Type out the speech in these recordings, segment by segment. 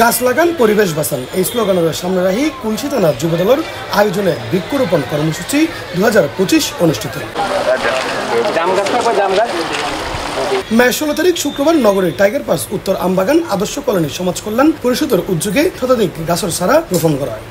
গাছ লাগান পরিবেশ বাঁচান এই স্লোগানের সামনে রাখি কুলসি থানা যুবদলের আয়োজনে বৃক্ষরোপণ কর্মসূচি 2025 অনুষ্ঠিত। মে 16 তারিখ শুক্রবার নগরীর টাইগার পাস উত্তর আমবাগান আদর্শ কলোনি সমাজ কল্যাণ পরিষদের উদ্যোগে শতাধিক গাছের চারা রোপণ করা হয়।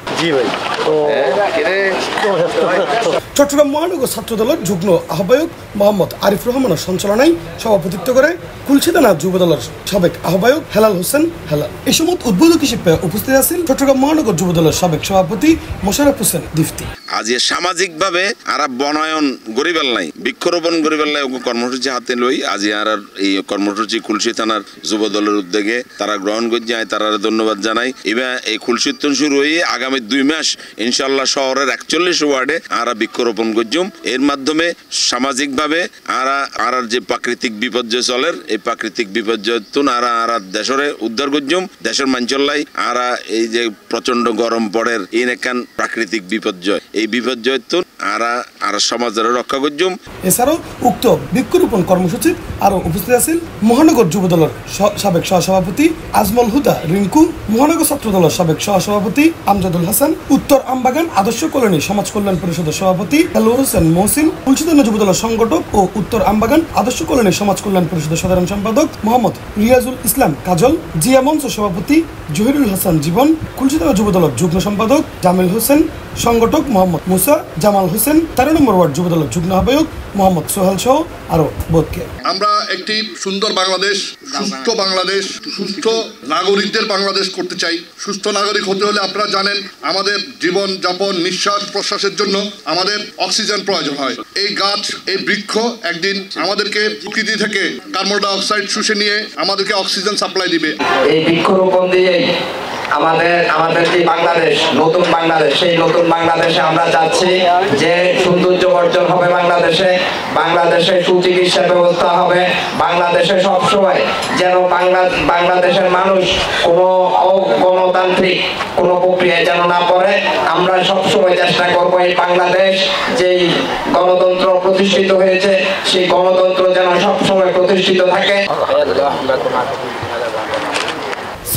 চট্টগ্রাম মহানগর ছাত্র দলের যুগ্ম আহ্বায়ক মোহাম্মদ আরিফ রহমানের সঞ্চালনায় সভাপতিত্ব করে কুলসি থানা যুবদলের সাবেক আহ্বায়ক হেলাল হোসেন হেলাল। এই সময় উদ্বোধক হিসেবে উপস্থিত আছেন চট্টগ্রাম মহানগর যুবদলের সাবেক সভাপতি মোশাররফ হোসেন দীপ্তি। আজ সামাজিকভাবে আর বনায়ন গরিবেল নাই বৃক্ষরোপণ গরিবেল নাই কর্মসূচি হাতে লই আজ আর এই কর্মসূচি কুলসি থানার যুবদলের উদ্যোগে তারা গ্রহণ করছে তারা ধন্যবাদ জানাই। এবার এই কুলসিত্তন শুরু হয়ে আগামী 2 মাস ইনশাল্লাহ শহরের 41 ওয়ার্ডে আরা বৃক্ষরোপণ করছুম। এর মাধ্যমে সামাজিকভাবে আর যে প্রাকৃতিক বিপর্যয় চলের এই প্রাকৃতিক বিপর্যয় আরা দেশরে উদ্ধার করছুম। দেশের মাঞ্চল্লাই আরা এই যে প্রচন্ড গরম পড়ের এই নেকান প্রাকৃতিক বিপর্যয় এই বিপর্যয় আর সমাজের রক্ষা করছুম। এছাড়াও উক্ত বৃক্ষরোপণ কর্মসূচি আরো উপস্থিত আছেন মহানগর যুবদলের সাবেক সহসভাপতি আজমল হুদা রিঙ্কু, মহানগর ছাত্র দলের সাবেক সহসভাপতি আমজাদুল হাসান, উত্তর আমবাগান আদর্শ কলোনি সমাজ কল্যাণ পরিষদের সভাপতি হেলাল হোসেন মহসিন, কুলসি থানা যুবদলের সংগঠক ও উত্তর আমবাগান আদর্শ কলোনি সমাজ কল্যাণ পরিষদের সাধারণ সম্পাদক মোহাম্মদ রিয়াজুল ইসলাম কাজল, জিয়া মঞ্চ সভাপতি জহিরুল হাসান জীবন, কুলসি থানা যুবদলের যুগ্ম সম্পাদক জামিল হোসেন, সংগঠক মোহাম্মদ মুসা, জামাল হোসেন, 13 নম্বর ওয়ার্ড যুবদলের যুগ্ম আহ্বায়ক মোহাম্মদ সোহেল সহ আরো বোধকে। আমরা একটি সুন্দর বাংলাদেশ, সুস্থ বাংলাদেশ, সুস্থ নাগরিকদের বাংলাদেশ করতে চাই। সুস্থ নাগরিক হতে হলে আপনারা জানেন আমাদের জীবন যাপন নিঃশ্বাস প্রশ্বাসের জন্য আমাদের অক্সিজেন প্রয়োজন হয়। এই গাছ এই বৃক্ষ একদিন আমাদেরকে প্রকৃতি থেকে কার্বন ডাই অক্সাইড শুষে নিয়ে আমাদেরকে অক্সিজেন সাপ্লাই দিবে। এই বৃক্ষরোপণ দিয়ে আমাদের যে বাংলাদেশ নতুন বাংলাদেশ সেই নতুন বাংলাদেশে আমরা চাচ্ছি যে সৌন্দর্য অর্জন হবে বাংলাদেশে সুচিকিৎসা ব্যবস্থা হবে বাংলাদেশে সবসময় যেন বাংলাদেশের মানুষ কোনো অগণতান্ত্রিক কোনো প্রক্রিয়ায় যেন না পড়ে। আমরা সবসময় চেষ্টা করবো এই বাংলাদেশ যেই গণতন্ত্র প্রতিষ্ঠিত হয়েছে সেই গণতন্ত্র যেন সবসময় প্রতিষ্ঠিত থাকে। C+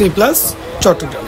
চট্টগ্রাম।